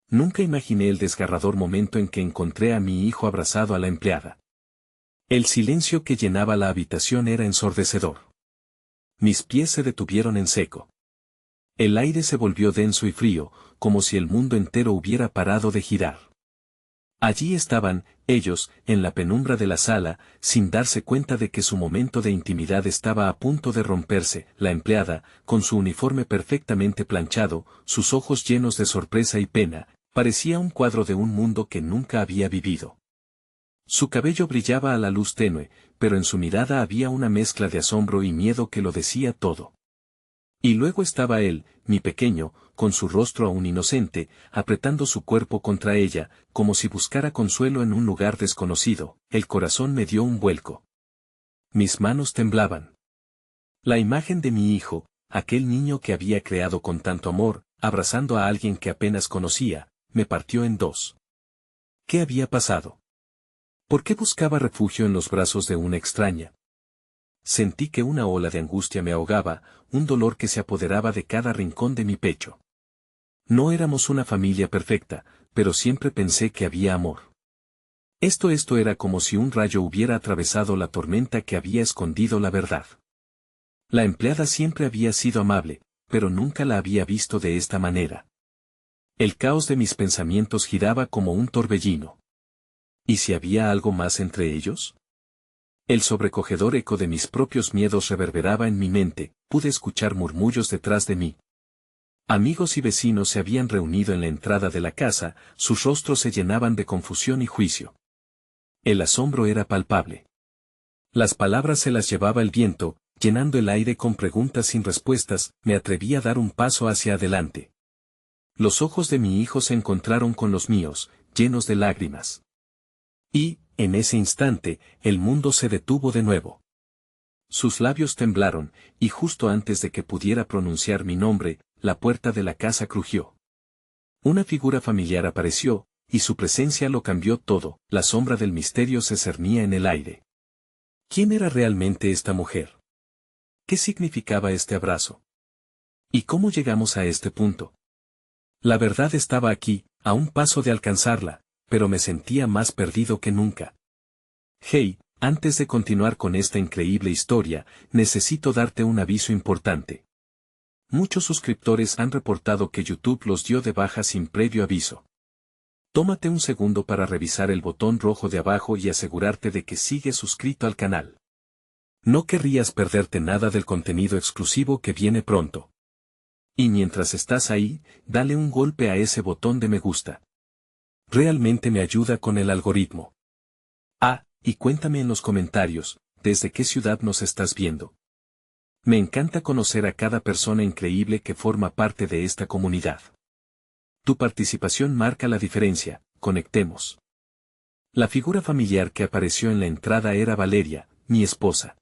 Nunca imaginé el desgarrador momento en que encontré a mi hijo abrazado a la empleada. El silencio que llenaba la habitación era ensordecedor. Mis pies se detuvieron en seco. El aire se volvió denso y frío, como si el mundo entero hubiera parado de girar. Allí estaban, ellos, en la penumbra de la sala, sin darse cuenta de que su momento de intimidad estaba a punto de romperse. La empleada, con su uniforme perfectamente planchado, sus ojos llenos de sorpresa y pena, parecía un cuadro de un mundo que nunca había vivido. Su cabello brillaba a la luz tenue, pero en su mirada había una mezcla de asombro y miedo que lo decía todo. Y luego estaba él, mi pequeño, con su rostro aún inocente, apretando su cuerpo contra ella, como si buscara consuelo en un lugar desconocido. El corazón me dio un vuelco. Mis manos temblaban. La imagen de mi hijo, aquel niño que había creado con tanto amor, abrazando a alguien que apenas conocía, me partió en dos. ¿Qué había pasado? ¿Por qué buscaba refugio en los brazos de una extraña? Sentí que una ola de angustia me ahogaba, un dolor que se apoderaba de cada rincón de mi pecho. No éramos una familia perfecta, pero siempre pensé que había amor. Esto era como si un rayo hubiera atravesado la tormenta que había escondido la verdad. La empleada siempre había sido amable, pero nunca la había visto de esta manera. El caos de mis pensamientos giraba como un torbellino. ¿Y si había algo más entre ellos? El sobrecogedor eco de mis propios miedos reverberaba en mi mente, pude escuchar murmullos detrás de mí. Amigos y vecinos se habían reunido en la entrada de la casa, sus rostros se llenaban de confusión y juicio. El asombro era palpable. Las palabras se las llevaba el viento, llenando el aire con preguntas sin respuestas. Me atreví a dar un paso hacia adelante. Los ojos de mi hijo se encontraron con los míos, llenos de lágrimas. Y, en ese instante, el mundo se detuvo de nuevo. Sus labios temblaron, y justo antes de que pudiera pronunciar mi nombre, la puerta de la casa crujió. Una figura familiar apareció, y su presencia lo cambió todo. La sombra del misterio se cernía en el aire. ¿Quién era realmente esta mujer? ¿Qué significaba este abrazo? ¿Y cómo llegamos a este punto? La verdad estaba aquí, a un paso de alcanzarla, pero me sentía más perdido que nunca. Hey, antes de continuar con esta increíble historia, necesito darte un aviso importante. Muchos suscriptores han reportado que YouTube los dio de baja sin previo aviso. Tómate un segundo para revisar el botón rojo de abajo y asegurarte de que sigues suscrito al canal. No querrías perderte nada del contenido exclusivo que viene pronto. Y mientras estás ahí, dale un golpe a ese botón de me gusta. Realmente me ayuda con el algoritmo. Y cuéntame en los comentarios, ¿desde qué ciudad nos estás viendo? Me encanta conocer a cada persona increíble que forma parte de esta comunidad. Tu participación marca la diferencia. Conectemos. La figura familiar que apareció en la entrada era Valeria, mi esposa.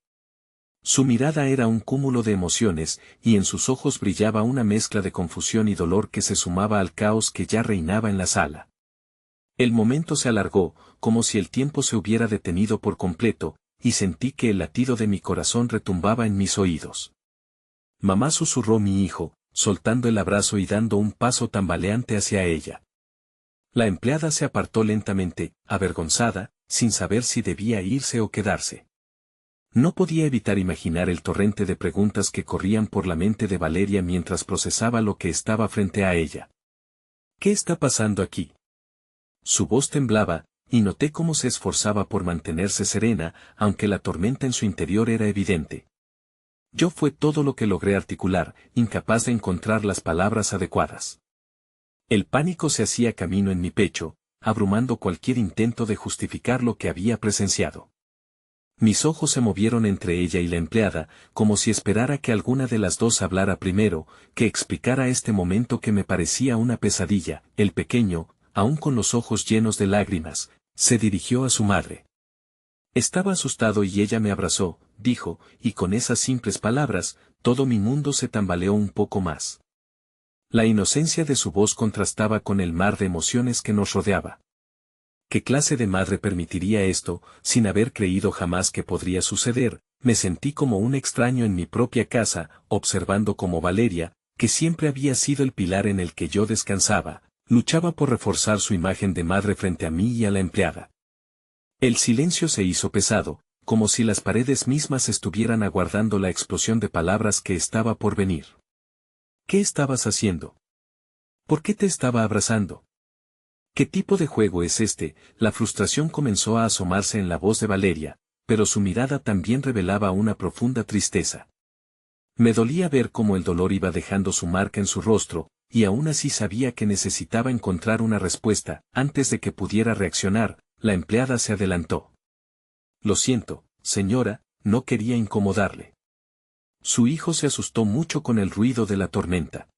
Su mirada era un cúmulo de emociones, y en sus ojos brillaba una mezcla de confusión y dolor que se sumaba al caos que ya reinaba en la sala. El momento se alargó, como si el tiempo se hubiera detenido por completo, y sentí que el latido de mi corazón retumbaba en mis oídos. Mamá, susurró mi hijo, soltando el abrazo y dando un paso tambaleante hacia ella. La empleada se apartó lentamente, avergonzada, sin saber si debía irse o quedarse. No podía evitar imaginar el torrente de preguntas que corrían por la mente de Valeria mientras procesaba lo que estaba frente a ella. ¿Qué está pasando aquí? Su voz temblaba, y noté cómo se esforzaba por mantenerse serena, aunque la tormenta en su interior era evidente. Yo fue todo lo que logré articular, incapaz de encontrar las palabras adecuadas. El pánico se hacía camino en mi pecho, abrumando cualquier intento de justificar lo que había presenciado. Mis ojos se movieron entre ella y la empleada, como si esperara que alguna de las dos hablara primero, que explicara este momento que me parecía una pesadilla. El pequeño, aún con los ojos llenos de lágrimas, se dirigió a su madre. Estaba asustado y ella me abrazó, dijo, y con esas simples palabras, todo mi mundo se tambaleó un poco más. La inocencia de su voz contrastaba con el mar de emociones que nos rodeaba. ¿Qué clase de madre permitiría esto, sin haber creído jamás que podría suceder? Me sentí como un extraño en mi propia casa, observando cómo Valeria, que siempre había sido el pilar en el que yo descansaba, Luchaba por reforzar su imagen de madre frente a mí y a la empleada. El silencio se hizo pesado, como si las paredes mismas estuvieran aguardando la explosión de palabras que estaba por venir. ¿Qué estabas haciendo? ¿Por qué te estaba abrazando? ¿Qué tipo de juego es este? La frustración comenzó a asomarse en la voz de Valeria, pero su mirada también revelaba una profunda tristeza. Me dolía ver cómo el dolor iba dejando su marca en su rostro, y aún así sabía que necesitaba encontrar una respuesta. Antes de que pudiera reaccionar, la empleada se adelantó. Lo siento, señora, no quería incomodarle. Su hijo se asustó mucho con el ruido de la tormenta.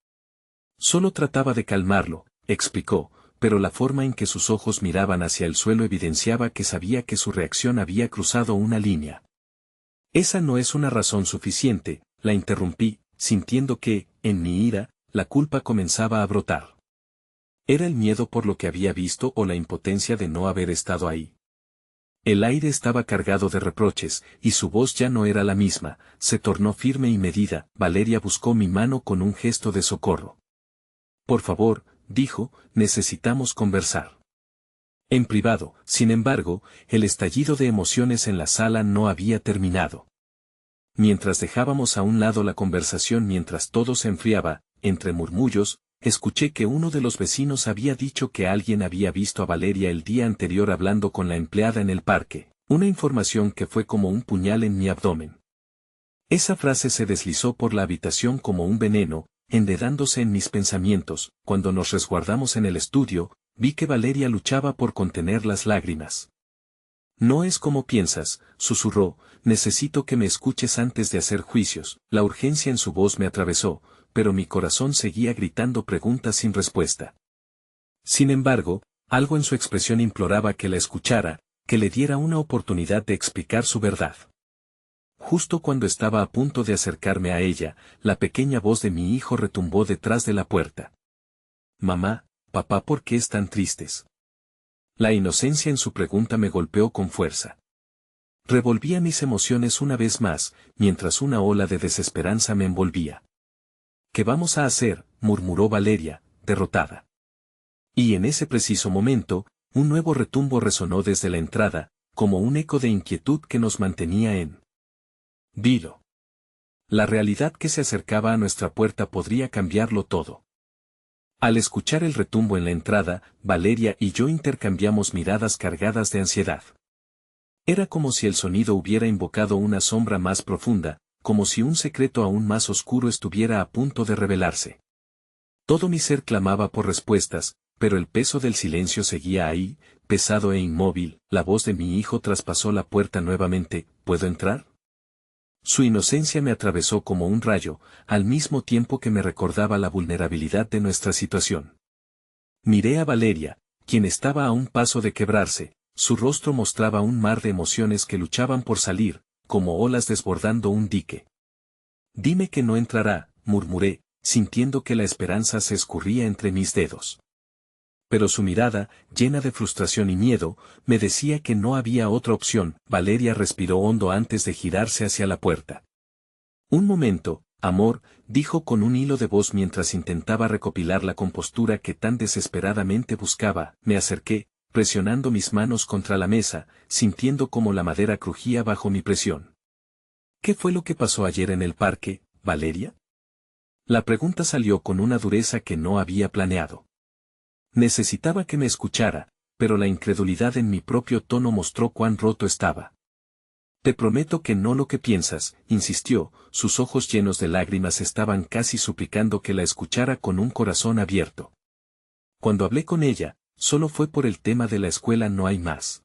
Solo trataba de calmarlo, explicó, pero la forma en que sus ojos miraban hacia el suelo evidenciaba que sabía que su reacción había cruzado una línea. Esa no es una razón suficiente, la interrumpí, sintiendo que, en mi ira, la culpa comenzaba a brotar. ¿Era el miedo por lo que había visto o la impotencia de no haber estado ahí? El aire estaba cargado de reproches, y su voz ya no era la misma, se tornó firme y medida. Valeria buscó mi mano con un gesto de socorro. Por favor, dijo, necesitamos conversar. En privado, sin embargo, el estallido de emociones en la sala no había terminado. Mientras dejábamos a un lado la conversación mientras todo se enfriaba, entre murmullos, escuché que uno de los vecinos había dicho que alguien había visto a Valeria el día anterior hablando con la empleada en el parque, una información que fue como un puñal en mi abdomen. Esa frase se deslizó por la habitación como un veneno, enredándose en mis pensamientos. Cuando nos resguardamos en el estudio, vi que Valeria luchaba por contener las lágrimas. No es como piensas, susurró, necesito que me escuches antes de hacer juicios. La urgencia en su voz me atravesó, pero mi corazón seguía gritando preguntas sin respuesta. Sin embargo, algo en su expresión imploraba que la escuchara, que le diera una oportunidad de explicar su verdad. Justo cuando estaba a punto de acercarme a ella, la pequeña voz de mi hijo retumbó detrás de la puerta. Mamá, papá, ¿por qué están tristes? La inocencia en su pregunta me golpeó con fuerza. Revolvía mis emociones una vez más, mientras una ola de desesperanza me envolvía. ¿Qué vamos a hacer?, murmuró Valeria, derrotada. Y en ese preciso momento, un nuevo retumbo resonó desde la entrada, como un eco de inquietud que nos mantenía en vilo. La realidad que se acercaba a nuestra puerta podría cambiarlo todo. Al escuchar el retumbo en la entrada, Valeria y yo intercambiamos miradas cargadas de ansiedad. Era como si el sonido hubiera invocado una sombra más profunda, como si un secreto aún más oscuro estuviera a punto de revelarse. Todo mi ser clamaba por respuestas, pero el peso del silencio seguía ahí, pesado e inmóvil. La voz de mi hijo traspasó la puerta nuevamente. ¿Puedo entrar? Su inocencia me atravesó como un rayo, al mismo tiempo que me recordaba la vulnerabilidad de nuestra situación. Miré a Valeria, quien estaba a un paso de quebrarse, su rostro mostraba un mar de emociones que luchaban por salir, como olas desbordando un dique. Dime que no entrará, murmuré, sintiendo que la esperanza se escurría entre mis dedos. Pero su mirada, llena de frustración y miedo, me decía que no había otra opción. Valeria respiró hondo antes de girarse hacia la puerta. Un momento, amor, dijo con un hilo de voz mientras intentaba recopilar la compostura que tan desesperadamente buscaba. Me acerqué, presionando mis manos contra la mesa, sintiendo como la madera crujía bajo mi presión. ¿Qué fue lo que pasó ayer en el parque, Valeria? La pregunta salió con una dureza que no había planeado. Necesitaba que me escuchara, pero la incredulidad en mi propio tono mostró cuán roto estaba. Te prometo que no lo que piensas, insistió, sus ojos llenos de lágrimas estaban casi suplicando que la escuchara con un corazón abierto. Cuando hablé con ella, solo fue por el tema de la escuela, no hay más.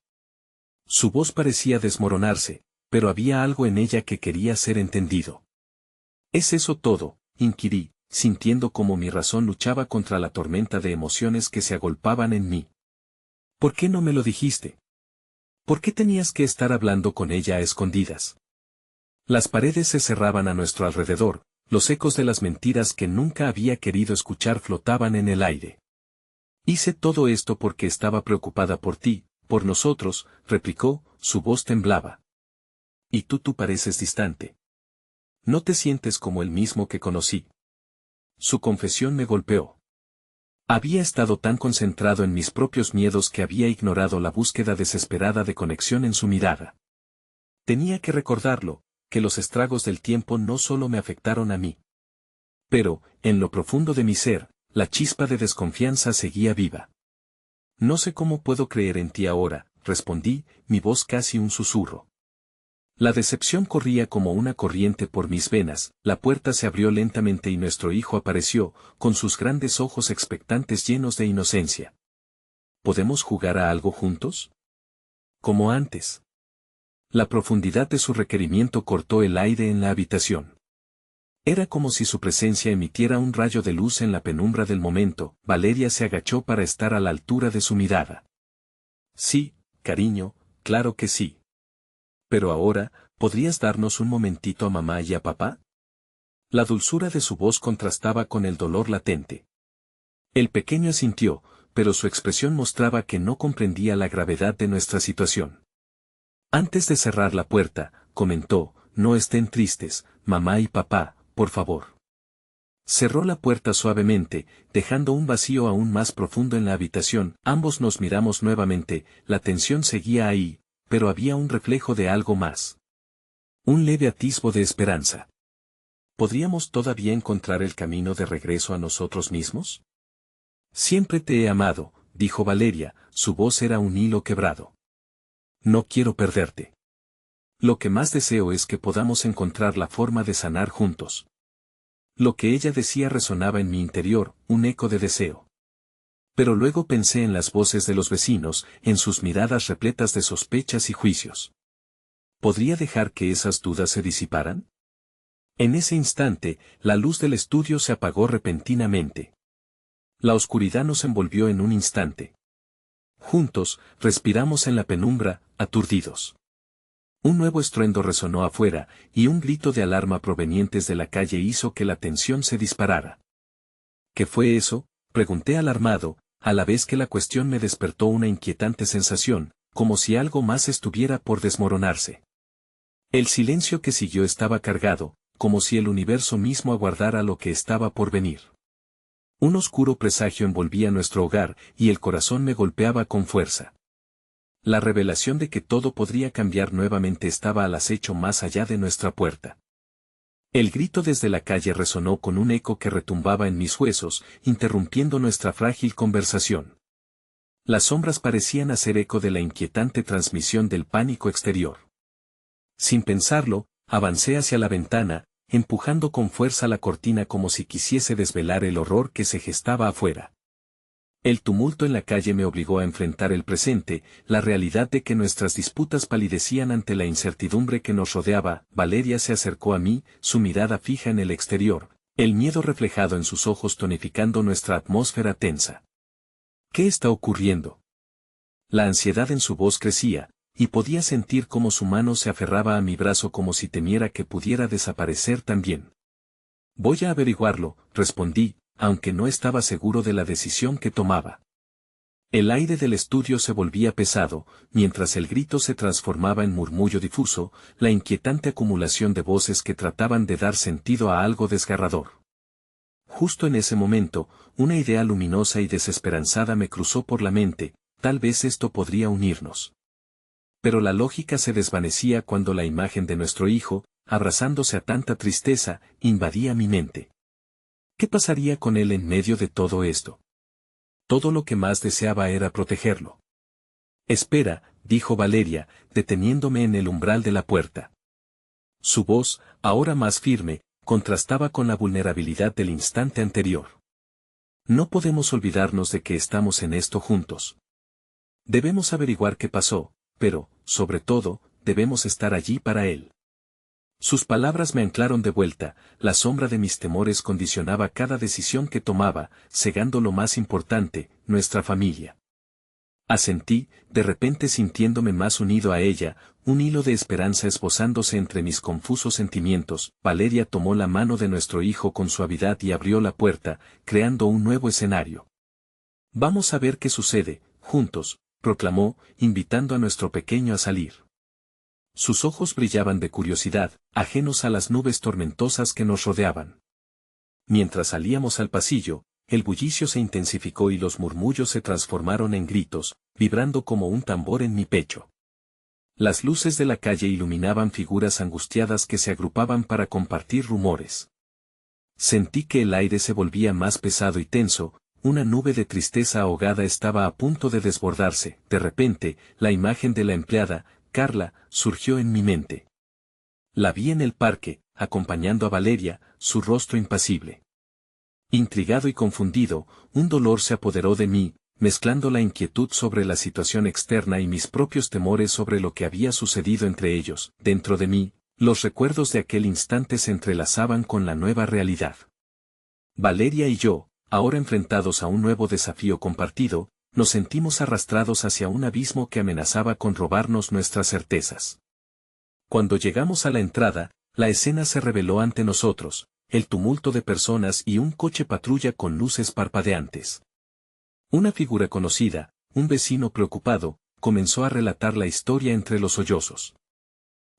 Su voz parecía desmoronarse, pero había algo en ella que quería ser entendido. ¿Es eso todo?, inquirí, sintiendo como mi razón luchaba contra la tormenta de emociones que se agolpaban en mí. ¿Por qué no me lo dijiste? ¿Por qué tenías que estar hablando con ella a escondidas? Las paredes se cerraban a nuestro alrededor, los ecos de las mentiras que nunca había querido escuchar flotaban en el aire. Hice todo esto porque estaba preocupada por ti, por nosotros, replicó, su voz temblaba. Y tú pareces distante. No te sientes como el mismo que conocí. Su confesión me golpeó. Había estado tan concentrado en mis propios miedos que había ignorado la búsqueda desesperada de conexión en su mirada. Tenía que recordarlo, que los estragos del tiempo no solo me afectaron a mí. Pero, en lo profundo de mi ser, la chispa de desconfianza seguía viva. No sé cómo puedo creer en ti ahora, respondí, mi voz casi un susurro. La decepción corría como una corriente por mis venas, la puerta se abrió lentamente y nuestro hijo apareció, con sus grandes ojos expectantes llenos de inocencia. ¿Podemos jugar a algo juntos? Como antes. La profundidad de su requerimiento cortó el aire en la habitación. Era como si su presencia emitiera un rayo de luz en la penumbra del momento. Valeria se agachó para estar a la altura de su mirada. Sí, cariño, claro que sí. Pero ahora, ¿podrías darnos un momentito a mamá y a papá? La dulzura de su voz contrastaba con el dolor latente. El pequeño asintió, pero su expresión mostraba que no comprendía la gravedad de nuestra situación. Antes de cerrar la puerta, comentó, no estén tristes, mamá y papá, por favor. Cerró la puerta suavemente, dejando un vacío aún más profundo en la habitación. Ambos nos miramos nuevamente, la tensión seguía ahí, pero había un reflejo de algo más. Un leve atisbo de esperanza. ¿Podríamos todavía encontrar el camino de regreso a nosotros mismos? Siempre te he amado, dijo Valeria, su voz era un hilo quebrado. No quiero perderte. Lo que más deseo es que podamos encontrar la forma de sanar juntos. Lo que ella decía resonaba en mi interior, un eco de deseo. Pero luego pensé en las voces de los vecinos, en sus miradas repletas de sospechas y juicios. ¿Podría dejar que esas dudas se disiparan? En ese instante, la luz del estudio se apagó repentinamente. La oscuridad nos envolvió en un instante. Juntos, respiramos en la penumbra, aturdidos. Un nuevo estruendo resonó afuera, y un grito de alarma provenientes de la calle hizo que la tensión se disparara. ¿Qué fue eso?, pregunté alarmado, a la vez que la cuestión me despertó una inquietante sensación, como si algo más estuviera por desmoronarse. El silencio que siguió estaba cargado, como si el universo mismo aguardara lo que estaba por venir. Un oscuro presagio envolvía nuestro hogar, y el corazón me golpeaba con fuerza. La revelación de que todo podría cambiar nuevamente estaba al acecho más allá de nuestra puerta. El grito desde la calle resonó con un eco que retumbaba en mis huesos, interrumpiendo nuestra frágil conversación. Las sombras parecían hacer eco de la inquietante transmisión del pánico exterior. Sin pensarlo, avancé hacia la ventana, empujando con fuerza la cortina como si quisiese desvelar el horror que se gestaba afuera. El tumulto en la calle me obligó a enfrentar el presente, la realidad de que nuestras disputas palidecían ante la incertidumbre que nos rodeaba. Valeria se acercó a mí, su mirada fija en el exterior, el miedo reflejado en sus ojos tonificando nuestra atmósfera tensa. ¿Qué está ocurriendo? La ansiedad en su voz crecía, y podía sentir cómo su mano se aferraba a mi brazo como si temiera que pudiera desaparecer también. Voy a averiguarlo, respondí, aunque no estaba seguro de la decisión que tomaba. El aire del estudio se volvía pesado, mientras el grito se transformaba en murmullo difuso, la inquietante acumulación de voces que trataban de dar sentido a algo desgarrador. Justo en ese momento, una idea luminosa y desesperanzada me cruzó por la mente, tal vez esto podría unirnos. Pero la lógica se desvanecía cuando la imagen de nuestro hijo, abrazándose a tanta tristeza, invadía mi mente. ¿Qué pasaría con él en medio de todo esto? Todo lo que más deseaba era protegerlo. Espera, dijo Valeria, deteniéndome en el umbral de la puerta. Su voz, ahora más firme, contrastaba con la vulnerabilidad del instante anterior. No podemos olvidarnos de que estamos en esto juntos. Debemos averiguar qué pasó, pero, sobre todo, debemos estar allí para él. Sus palabras me anclaron de vuelta, la sombra de mis temores condicionaba cada decisión que tomaba, cegando lo más importante, nuestra familia. Asentí, de repente sintiéndome más unido a ella, un hilo de esperanza esbozándose entre mis confusos sentimientos. Valeria tomó la mano de nuestro hijo con suavidad y abrió la puerta, creando un nuevo escenario. Vamos a ver qué sucede, juntos, proclamó, invitando a nuestro pequeño a salir. Sus ojos brillaban de curiosidad, ajenos a las nubes tormentosas que nos rodeaban. Mientras salíamos al pasillo, el bullicio se intensificó y los murmullos se transformaron en gritos, vibrando como un tambor en mi pecho. Las luces de la calle iluminaban figuras angustiadas que se agrupaban para compartir rumores. Sentí que el aire se volvía más pesado y tenso, una nube de tristeza ahogada estaba a punto de desbordarse. De repente, la imagen de la empleada, Carla, surgió en mi mente. La vi en el parque, acompañando a Valeria, su rostro impasible. Intrigado y confundido, un dolor se apoderó de mí, mezclando la inquietud sobre la situación externa y mis propios temores sobre lo que había sucedido entre ellos. Dentro de mí, los recuerdos de aquel instante se entrelazaban con la nueva realidad. Valeria y yo, ahora enfrentados a un nuevo desafío compartido, nos sentimos arrastrados hacia un abismo que amenazaba con robarnos nuestras certezas. Cuando llegamos a la entrada, la escena se reveló ante nosotros, el tumulto de personas y un coche patrulla con luces parpadeantes. Una figura conocida, un vecino preocupado, comenzó a relatar la historia entre los sollozos.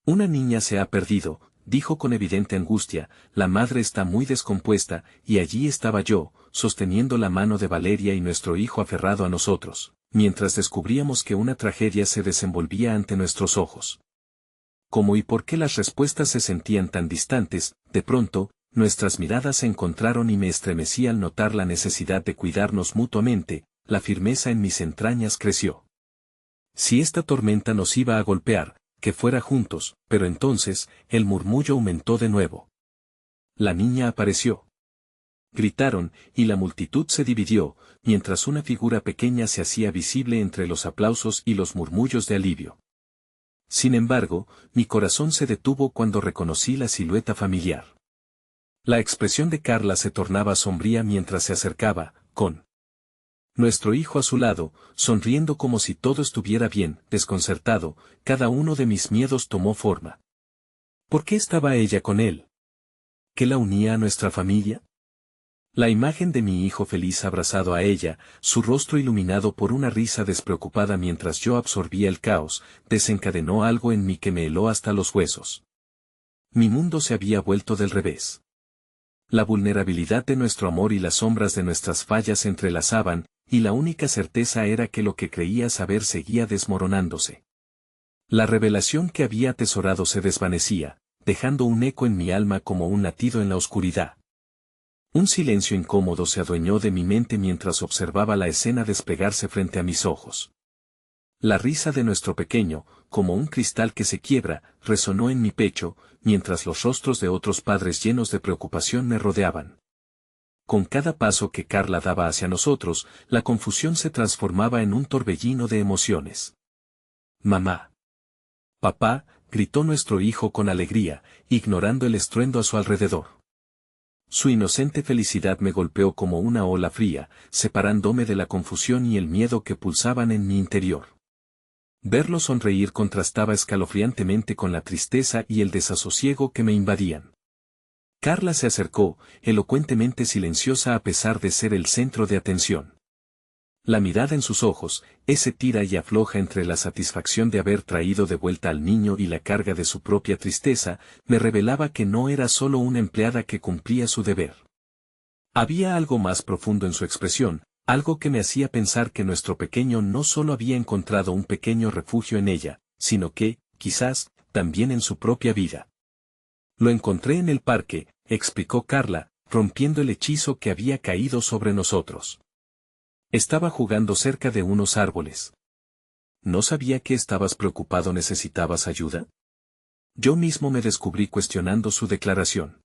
Una niña se ha perdido, dijo con evidente angustia, la madre está muy descompuesta, y allí estaba yo, sosteniendo la mano de Valeria y nuestro hijo aferrado a nosotros, mientras descubríamos que una tragedia se desenvolvía ante nuestros ojos. ¿Cómo y por qué las respuestas se sentían tan distantes? De pronto, nuestras miradas se encontraron y me estremecí al notar la necesidad de cuidarnos mutuamente, la firmeza en mis entrañas creció. Si esta tormenta nos iba a golpear, que fuera juntos, pero entonces, el murmullo aumentó de nuevo. La niña apareció. Gritaron, y la multitud se dividió, mientras una figura pequeña se hacía visible entre los aplausos y los murmullos de alivio. Sin embargo, mi corazón se detuvo cuando reconocí la silueta familiar. La expresión de Carla se tornaba sombría mientras se acercaba, con nuestro hijo a su lado, sonriendo como si todo estuviera bien. Desconcertado, cada uno de mis miedos tomó forma. ¿Por qué estaba ella con él? ¿Qué la unía a nuestra familia? La imagen de mi hijo feliz abrazado a ella, su rostro iluminado por una risa despreocupada mientras yo absorbía el caos, desencadenó algo en mí que me heló hasta los huesos. Mi mundo se había vuelto del revés. La vulnerabilidad de nuestro amor y las sombras de nuestras fallas se entrelazaban, y la única certeza era que lo que creía saber seguía desmoronándose. La revelación que había atesorado se desvanecía, dejando un eco en mi alma como un latido en la oscuridad. Un silencio incómodo se adueñó de mi mente mientras observaba la escena desplegarse frente a mis ojos. La risa de nuestro pequeño, como un cristal que se quiebra, resonó en mi pecho, mientras los rostros de otros padres llenos de preocupación me rodeaban. Con cada paso que Carla daba hacia nosotros, la confusión se transformaba en un torbellino de emociones. «Mamá. Papá», gritó nuestro hijo con alegría, ignorando el estruendo a su alrededor. Su inocente felicidad me golpeó como una ola fría, separándome de la confusión y el miedo que pulsaban en mi interior. Verlo sonreír contrastaba escalofriantemente con la tristeza y el desasosiego que me invadían. Carla se acercó, elocuentemente silenciosa a pesar de ser el centro de atención. La mirada en sus ojos, ese tira y afloja entre la satisfacción de haber traído de vuelta al niño y la carga de su propia tristeza, me revelaba que no era solo una empleada que cumplía su deber. Había algo más profundo en su expresión, algo que me hacía pensar que nuestro pequeño no solo había encontrado un pequeño refugio en ella, sino que, quizás, también en su propia vida. Lo encontré en el parque, explicó Carla, rompiendo el hechizo que había caído sobre nosotros. Estaba jugando cerca de unos árboles. ¿No sabía que estabas preocupado? ¿Necesitabas ayuda? Yo mismo me descubrí cuestionando su declaración.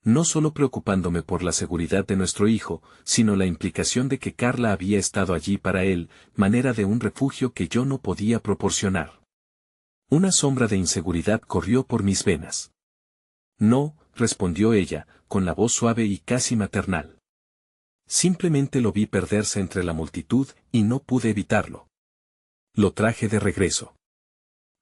No solo preocupándome por la seguridad de nuestro hijo, sino la implicación de que Carla había estado allí para él, manera de un refugio que yo no podía proporcionar. Una sombra de inseguridad corrió por mis venas. No, respondió ella, con la voz suave y casi maternal. Simplemente lo vi perderse entre la multitud y no pude evitarlo. Lo traje de regreso.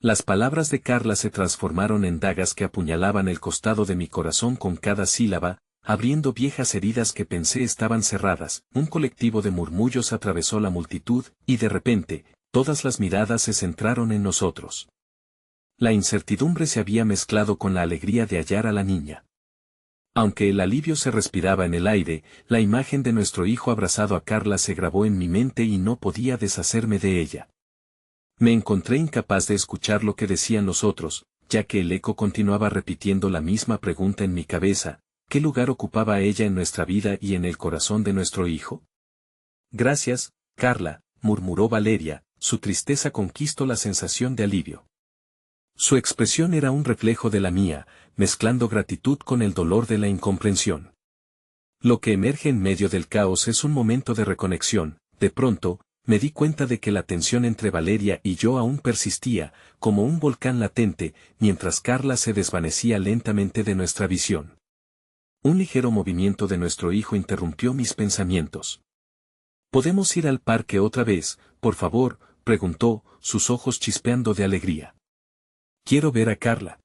Las palabras de Carla se transformaron en dagas que apuñalaban el costado de mi corazón con cada sílaba, abriendo viejas heridas que pensé estaban cerradas. Un colectivo de murmullos atravesó la multitud, y de repente, todas las miradas se centraron en nosotros. La incertidumbre se había mezclado con la alegría de hallar a la niña. Aunque el alivio se respiraba en el aire, la imagen de nuestro hijo abrazado a Carla se grabó en mi mente y no podía deshacerme de ella. Me encontré incapaz de escuchar lo que decían los otros, ya que el eco continuaba repitiendo la misma pregunta en mi cabeza: ¿qué lugar ocupaba ella en nuestra vida y en el corazón de nuestro hijo? Gracias, Carla, murmuró Valeria, su tristeza conquistó la sensación de alivio. Su expresión era un reflejo de la mía, mezclando gratitud con el dolor de la incomprensión. Lo que emerge en medio del caos es un momento de reconexión. De pronto, me di cuenta de que la tensión entre Valeria y yo aún persistía, como un volcán latente, mientras Carla se desvanecía lentamente de nuestra visión. Un ligero movimiento de nuestro hijo interrumpió mis pensamientos. ¿Podemos ir al parque otra vez, por favor?, preguntó, sus ojos chispeando de alegría. Quiero ver a Carla.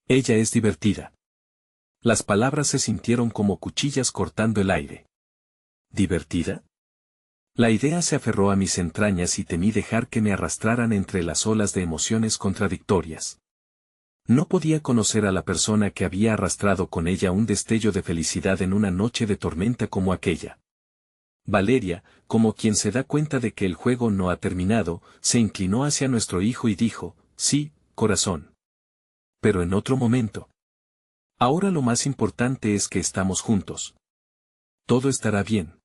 Ella es divertida. Las palabras se sintieron como cuchillas cortando el aire. ¿Divertida? La idea se aferró a mis entrañas y temí dejar que me arrastraran entre las olas de emociones contradictorias. No podía conocer a la persona que había arrastrado con ella un destello de felicidad en una noche de tormenta como aquella. Valeria, como quien se da cuenta de que el juego no ha terminado, se inclinó hacia nuestro hijo y dijo: sí, corazón. Pero en otro momento. Ahora lo más importante es que estamos juntos. Todo estará bien.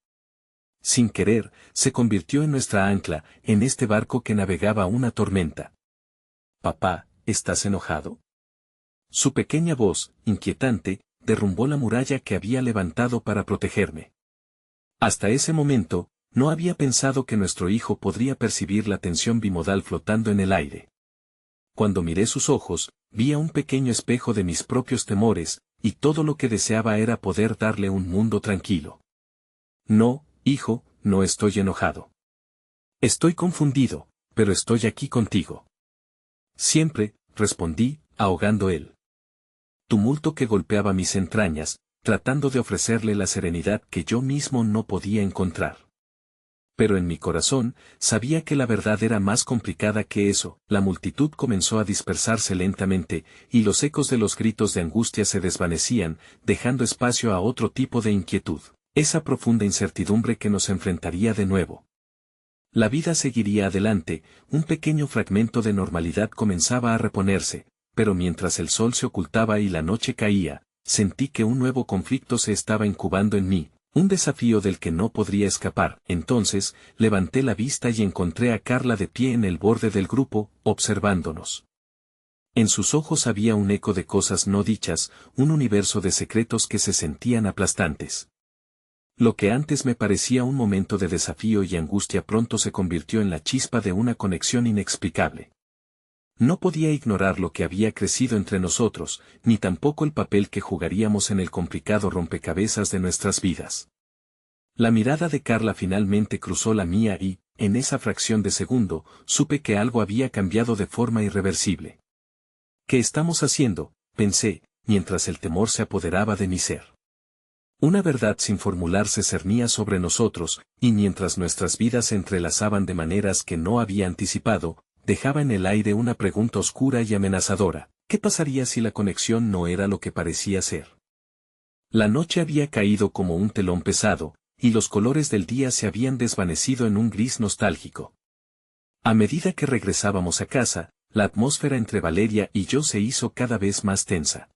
Sin querer, se convirtió en nuestra ancla, en este barco que navegaba una tormenta. Papá, ¿estás enojado? Su pequeña voz, inquietante, derrumbó la muralla que había levantado para protegerme. Hasta ese momento, no había pensado que nuestro hijo podría percibir la tensión bimodal flotando en el aire. Cuando miré sus ojos, vi a un pequeño espejo de mis propios temores, y todo lo que deseaba era poder darle un mundo tranquilo. No, hijo, no estoy enojado. Estoy confundido, pero estoy aquí contigo. Siempre, respondí, ahogando el tumulto que golpeaba mis entrañas, tratando de ofrecerle la serenidad que yo mismo no podía encontrar. Pero en mi corazón, sabía que la verdad era más complicada que eso. La multitud comenzó a dispersarse lentamente, y los ecos de los gritos de angustia se desvanecían, dejando espacio a otro tipo de inquietud, esa profunda incertidumbre que nos enfrentaría de nuevo. La vida seguiría adelante, un pequeño fragmento de normalidad comenzaba a reponerse, pero mientras el sol se ocultaba y la noche caía, sentí que un nuevo conflicto se estaba incubando en mí. Un desafío del que no podría escapar. Entonces, levanté la vista y encontré a Carla de pie en el borde del grupo, observándonos. En sus ojos había un eco de cosas no dichas, un universo de secretos que se sentían aplastantes. Lo que antes me parecía un momento de desafío y angustia pronto se convirtió en la chispa de una conexión inexplicable. No podía ignorar lo que había crecido entre nosotros, ni tampoco el papel que jugaríamos en el complicado rompecabezas de nuestras vidas. La mirada de Carla finalmente cruzó la mía y, en esa fracción de segundo, supe que algo había cambiado de forma irreversible. ¿Qué estamos haciendo?, pensé, mientras el temor se apoderaba de mi ser. Una verdad sin formular se cernía sobre nosotros, y mientras nuestras vidas se entrelazaban de maneras que no había anticipado, dejaba en el aire una pregunta oscura y amenazadora: ¿qué pasaría si la conexión no era lo que parecía ser? La noche había caído como un telón pesado, y los colores del día se habían desvanecido en un gris nostálgico. A medida que regresábamos a casa, la atmósfera entre Valeria y yo se hizo cada vez más tensa.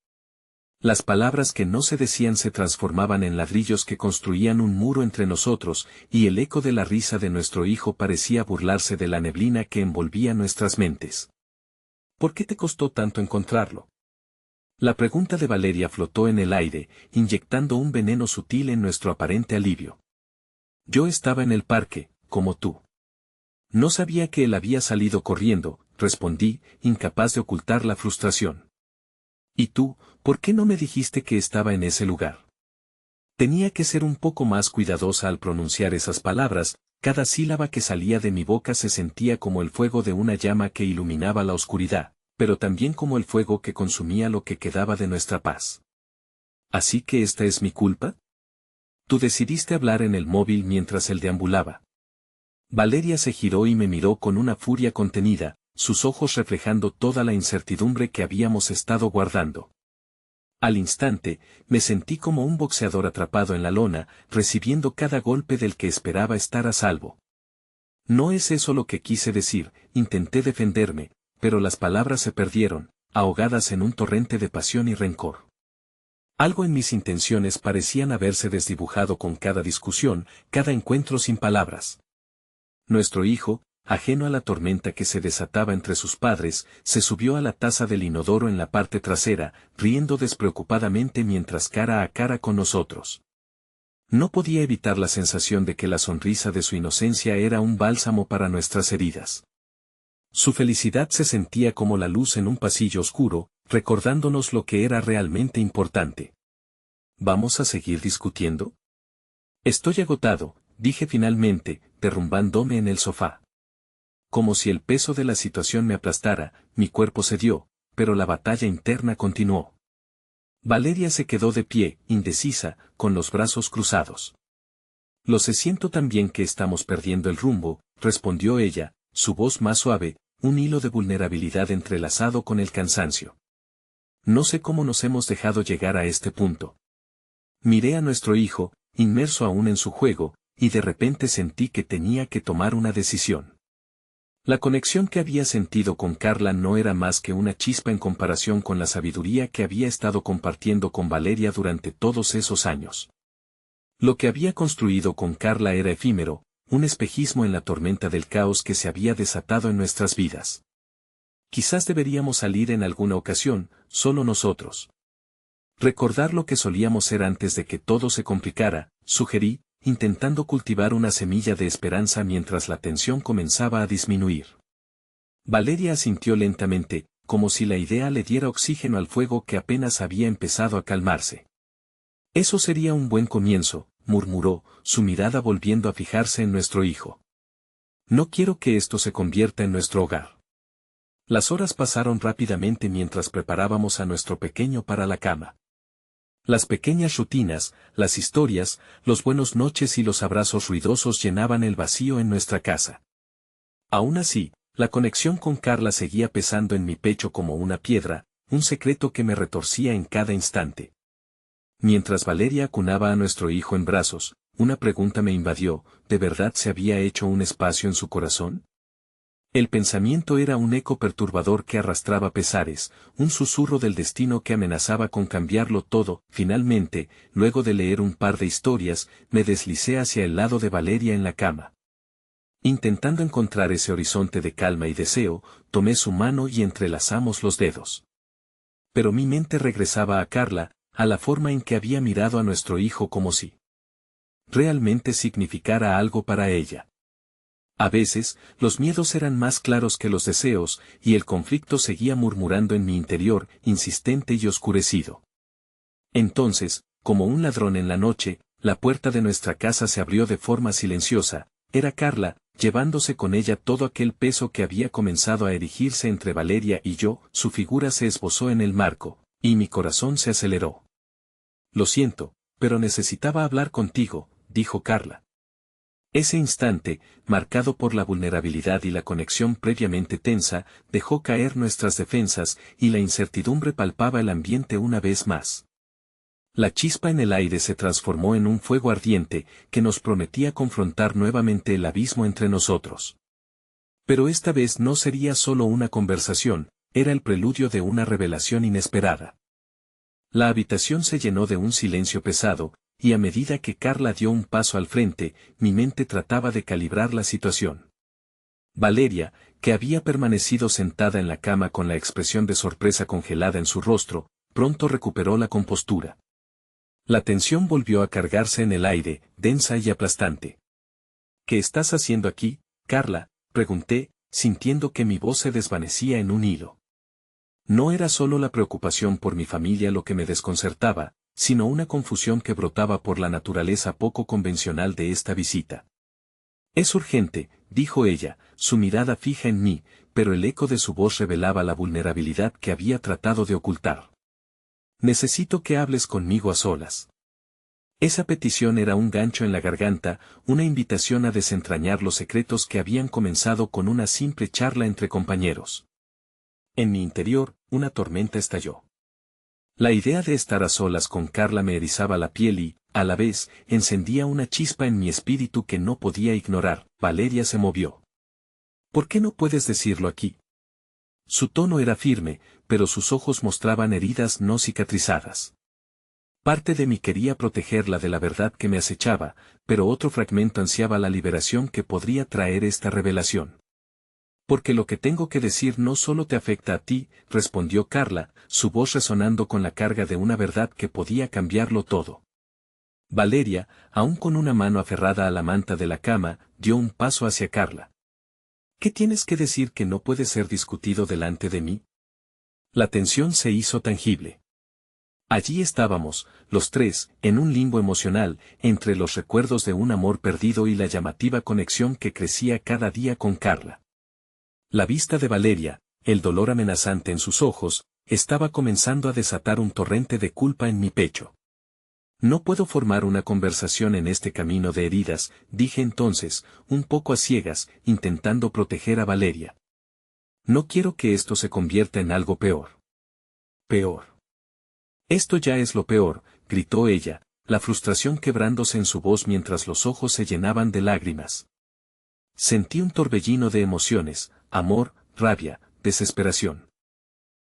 Las palabras que no se decían se transformaban en ladrillos que construían un muro entre nosotros, y el eco de la risa de nuestro hijo parecía burlarse de la neblina que envolvía nuestras mentes. ¿Por qué te costó tanto encontrarlo? La pregunta de Valeria flotó en el aire, inyectando un veneno sutil en nuestro aparente alivio. Yo estaba en el parque, como tú. No sabía que él había salido corriendo, respondí, incapaz de ocultar la frustración. ¿Y tú, por qué no me dijiste que estaba en ese lugar? Tenía que ser un poco más cuidadosa al pronunciar esas palabras. Cada sílaba que salía de mi boca se sentía como el fuego de una llama que iluminaba la oscuridad, pero también como el fuego que consumía lo que quedaba de nuestra paz. ¿Así que esta es mi culpa? Tú decidiste hablar en el móvil mientras él deambulaba. Valeria se giró y me miró con una furia contenida, sus ojos reflejando toda la incertidumbre que habíamos estado guardando. Al instante, me sentí como un boxeador atrapado en la lona, recibiendo cada golpe del que esperaba estar a salvo. No es eso lo que quise decir, intenté defenderme, pero las palabras se perdieron, ahogadas en un torrente de pasión y rencor. Algo en mis intenciones parecían haberse desdibujado con cada discusión, cada encuentro sin palabras. Nuestro hijo, ajeno a la tormenta que se desataba entre sus padres, se subió a la taza del inodoro en la parte trasera, riendo despreocupadamente mientras cara a cara con nosotros. No podía evitar la sensación de que la sonrisa de su inocencia era un bálsamo para nuestras heridas. Su felicidad se sentía como la luz en un pasillo oscuro, recordándonos lo que era realmente importante. ¿Vamos a seguir discutiendo? Estoy agotado, dije finalmente, derrumbándome en el sofá. Como si el peso de la situación me aplastara, mi cuerpo cedió, pero la batalla interna continuó. Valeria se quedó de pie, indecisa, con los brazos cruzados. Lo sé, siento también que estamos perdiendo el rumbo, respondió ella, su voz más suave, un hilo de vulnerabilidad entrelazado con el cansancio. No sé cómo nos hemos dejado llegar a este punto. Miré a nuestro hijo, inmerso aún en su juego, y de repente sentí que tenía que tomar una decisión. La conexión que había sentido con Carla no era más que una chispa en comparación con la sabiduría que había estado compartiendo con Valeria durante todos esos años. Lo que había construido con Carla era efímero, un espejismo en la tormenta del caos que se había desatado en nuestras vidas. Quizás deberíamos salir en alguna ocasión, solo nosotros. Recordar lo que solíamos ser antes de que todo se complicara, sugerí, intentando cultivar una semilla de esperanza mientras la tensión comenzaba a disminuir. Valeria asintió lentamente, como si la idea le diera oxígeno al fuego que apenas había empezado a calmarse. Eso sería un buen comienzo, murmuró, su mirada volviendo a fijarse en nuestro hijo. No quiero que esto se convierta en nuestro hogar. Las horas pasaron rápidamente mientras preparábamos a nuestro pequeño para la cama. Las pequeñas rutinas, las historias, los buenos noches y los abrazos ruidosos llenaban el vacío en nuestra casa. Aún así, la conexión con Carla seguía pesando en mi pecho como una piedra, un secreto que me retorcía en cada instante. Mientras Valeria acunaba a nuestro hijo en brazos, una pregunta me invadió, ¿de verdad se había hecho un espacio en su corazón? El pensamiento era un eco perturbador que arrastraba pesares, un susurro del destino que amenazaba con cambiarlo todo. Finalmente, luego de leer un par de historias, me deslicé hacia el lado de Valeria en la cama. Intentando encontrar ese horizonte de calma y deseo, tomé su mano y entrelazamos los dedos. Pero mi mente regresaba a Carla, a la forma en que había mirado a nuestro hijo como si realmente significara algo para ella. A veces, los miedos eran más claros que los deseos, y el conflicto seguía murmurando en mi interior, insistente y oscurecido. Entonces, como un ladrón en la noche, la puerta de nuestra casa se abrió de forma silenciosa. Era Carla, llevándose con ella todo aquel peso que había comenzado a erigirse entre Valeria y yo. Su figura se esbozó en el marco, y mi corazón se aceleró. Lo siento, pero necesitaba hablar contigo, dijo Carla. Ese instante, marcado por la vulnerabilidad y la conexión previamente tensa, dejó caer nuestras defensas, y la incertidumbre palpaba el ambiente una vez más. La chispa en el aire se transformó en un fuego ardiente, que nos prometía confrontar nuevamente el abismo entre nosotros. Pero esta vez no sería solo una conversación, era el preludio de una revelación inesperada. La habitación se llenó de un silencio pesado, y a medida que Carla dio un paso al frente, mi mente trataba de calibrar la situación. Valeria, que había permanecido sentada en la cama con la expresión de sorpresa congelada en su rostro, pronto recuperó la compostura. La tensión volvió a cargarse en el aire, densa y aplastante. ¿Qué estás haciendo aquí, Carla?, pregunté, sintiendo que mi voz se desvanecía en un hilo. No era solo la preocupación por mi familia lo que me desconcertaba, sino una confusión que brotaba por la naturaleza poco convencional de esta visita. Es urgente, dijo ella, su mirada fija en mí, pero el eco de su voz revelaba la vulnerabilidad que había tratado de ocultar. Necesito que hables conmigo a solas. Esa petición era un gancho en la garganta, una invitación a desentrañar los secretos que habían comenzado con una simple charla entre compañeros. En mi interior, una tormenta estalló. La idea de estar a solas con Carla me erizaba la piel y, a la vez, encendía una chispa en mi espíritu que no podía ignorar. Valeria se movió. ¿Por qué no puedes decirlo aquí? Su tono era firme, pero sus ojos mostraban heridas no cicatrizadas. Parte de mí quería protegerla de la verdad que me acechaba, pero otro fragmento ansiaba la liberación que podría traer esta revelación. Porque lo que tengo que decir no solo te afecta a ti, respondió Carla, su voz resonando con la carga de una verdad que podía cambiarlo todo. Valeria, aún con una mano aferrada a la manta de la cama, dio un paso hacia Carla. ¿Qué tienes que decir que no puede ser discutido delante de mí? La tensión se hizo tangible. Allí estábamos, los tres, en un limbo emocional, entre los recuerdos de un amor perdido y la llamativa conexión que crecía cada día con Carla. La vista de Valeria, el dolor amenazante en sus ojos, estaba comenzando a desatar un torrente de culpa en mi pecho. No puedo formar una conversación en este camino de heridas, dije entonces, un poco a ciegas, intentando proteger a Valeria. No quiero que esto se convierta en algo peor. Peor. Esto ya es lo peor, gritó ella, la frustración quebrándose en su voz mientras los ojos se llenaban de lágrimas. Sentí un torbellino de emociones, amor, rabia, desesperación.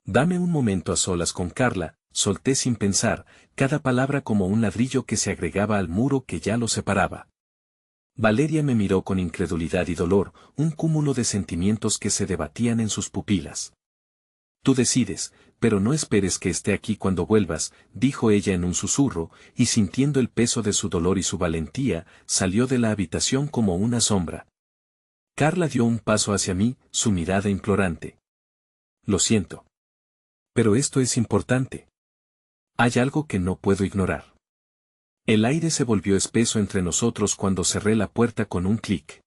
Dame un momento a solas con Carla, solté sin pensar, cada palabra como un ladrillo que se agregaba al muro que ya lo separaba. Valeria me miró con incredulidad y dolor, un cúmulo de sentimientos que se debatían en sus pupilas. Tú decides, pero no esperes que esté aquí cuando vuelvas, dijo ella en un susurro, y sintiendo el peso de su dolor y su valentía, salió de la habitación como una sombra. Carla dio un paso hacia mí, su mirada implorante. Lo siento. Pero esto es importante. Hay algo que no puedo ignorar. El aire se volvió espeso entre nosotros cuando cerré la puerta con un clic.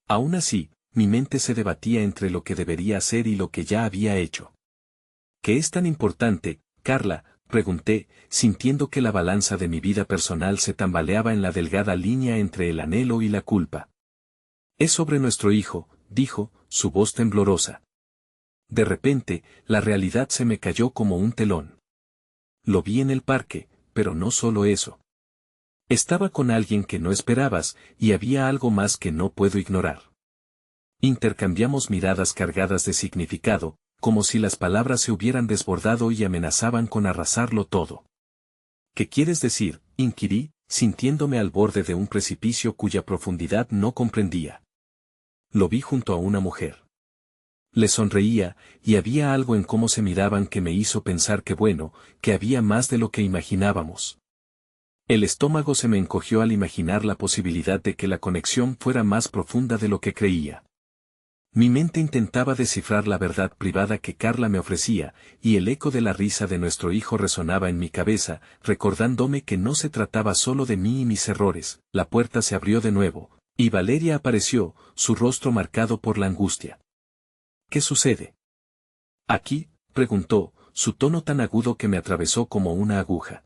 Aún así, mi mente se debatía entre lo que debería hacer y lo que ya había hecho. ¿Qué es tan importante, Carla?, pregunté, sintiendo que la balanza de mi vida personal se tambaleaba en la delgada línea entre el anhelo y la culpa. Es sobre nuestro hijo, dijo, su voz temblorosa. De repente, la realidad se me cayó como un telón. Lo vi en el parque, pero no solo eso. Estaba con alguien que no esperabas, y había algo más que no puedo ignorar. Intercambiamos miradas cargadas de significado, como si las palabras se hubieran desbordado y amenazaban con arrasarlo todo. ¿Qué quieres decir?, inquirí, sintiéndome al borde de un precipicio cuya profundidad no comprendía. Lo vi junto a una mujer. Le sonreía, y había algo en cómo se miraban que me hizo pensar que bueno, que había más de lo que imaginábamos. El estómago se me encogió al imaginar la posibilidad de que la conexión fuera más profunda de lo que creía. Mi mente intentaba descifrar la verdad privada que Carla me ofrecía, y el eco de la risa de nuestro hijo resonaba en mi cabeza, recordándome que no se trataba solo de mí y mis errores. La puerta se abrió de nuevo, y Valeria apareció, su rostro marcado por la angustia. ¿Qué sucede? Aquí, preguntó, su tono tan agudo que me atravesó como una aguja.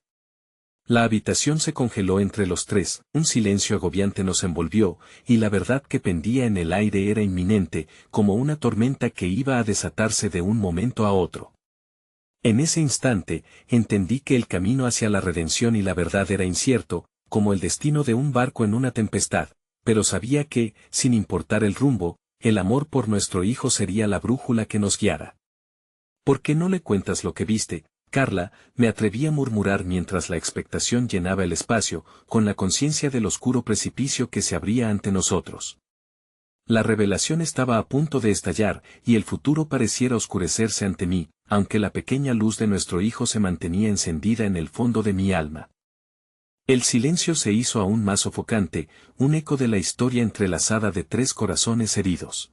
La habitación se congeló entre los tres, un silencio agobiante nos envolvió, y la verdad que pendía en el aire era inminente, como una tormenta que iba a desatarse de un momento a otro. En ese instante, entendí que el camino hacia la redención y la verdad era incierto, como el destino de un barco en una tempestad, pero sabía que, sin importar el rumbo, el amor por nuestro hijo sería la brújula que nos guiara. ¿Por qué no le cuentas lo que viste, Carla?, me atreví a murmurar mientras la expectación llenaba el espacio, con la conciencia del oscuro precipicio que se abría ante nosotros. La revelación estaba a punto de estallar, y el futuro pareciera oscurecerse ante mí, aunque la pequeña luz de nuestro hijo se mantenía encendida en el fondo de mi alma. El silencio se hizo aún más sofocante, un eco de la historia entrelazada de tres corazones heridos.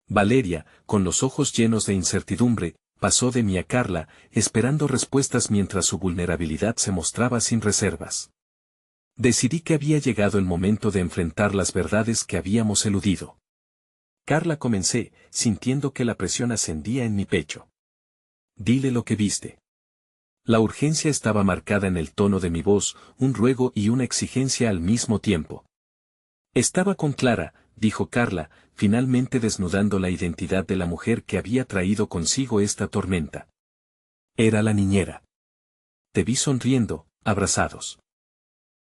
Valeria, con los ojos llenos de incertidumbre, pasó de mí a Carla, esperando respuestas mientras su vulnerabilidad se mostraba sin reservas. Decidí que había llegado el momento de enfrentar las verdades que habíamos eludido. Carla, comencé, sintiendo que la presión ascendía en mi pecho. Dile lo que viste. La urgencia estaba marcada en el tono de mi voz, un ruego y una exigencia al mismo tiempo. Estaba con Clara, dijo Carla, finalmente desnudando la identidad de la mujer que había traído consigo esta tormenta. Era la niñera. te vi sonriendo, abrazados.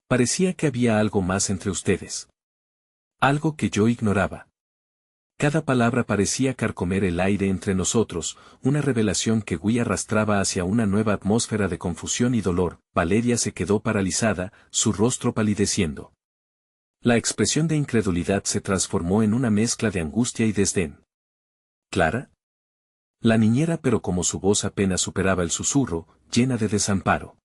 Parecía que había algo más entre ustedes. Algo que yo ignoraba. Cada palabra parecía carcomer el aire entre nosotros, una revelación que Gui arrastraba hacia una nueva atmósfera de confusión y dolor. Valeria se quedó paralizada, su rostro palideciendo. La expresión de incredulidad se transformó en una mezcla de angustia y desdén. ¿Clara? La niñera, pero como su voz apenas superaba el susurro, llena de desamparo.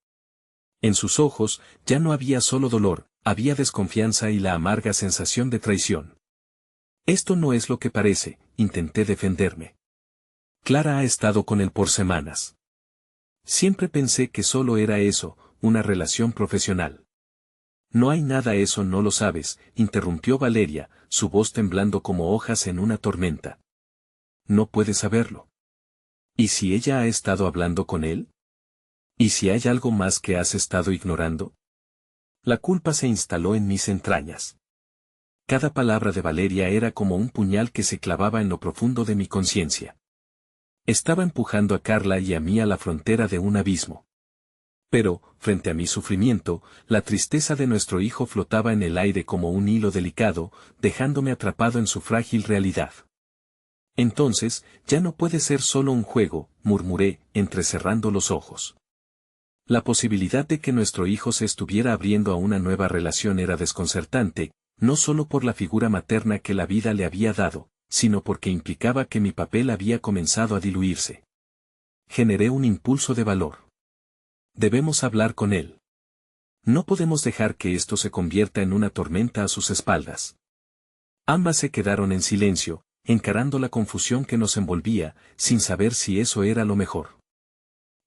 En sus ojos, ya no había solo dolor, había desconfianza y la amarga sensación de traición. Esto no es lo que parece, intenté defenderme. Clara ha estado con él por semanas. Siempre pensé que solo era eso, una relación profesional. No hay nada, eso no lo sabes, interrumpió Valeria, su voz temblando como hojas en una tormenta. No puedes saberlo. ¿Y si ella ha estado hablando con él? ¿Y si hay algo más que has estado ignorando? La culpa se instaló en mis entrañas. Cada palabra de Valeria era como un puñal que se clavaba en lo profundo de mi conciencia. Estaba empujando a Carla y a mí a la frontera de un abismo. Pero, frente a mi sufrimiento, la tristeza de nuestro hijo flotaba en el aire como un hilo delicado, dejándome atrapado en su frágil realidad. Entonces, ya no puede ser solo un juego, murmuré, entrecerrando los ojos. La posibilidad de que nuestro hijo se estuviera abriendo a una nueva relación era desconcertante, no solo por la figura materna que la vida le había dado, sino porque implicaba que mi papel había comenzado a diluirse. Generé un impulso de valor. Debemos hablar con él. No podemos dejar que esto se convierta en una tormenta a sus espaldas. Ambas se quedaron en silencio, encarando la confusión que nos envolvía, sin saber si eso era lo mejor.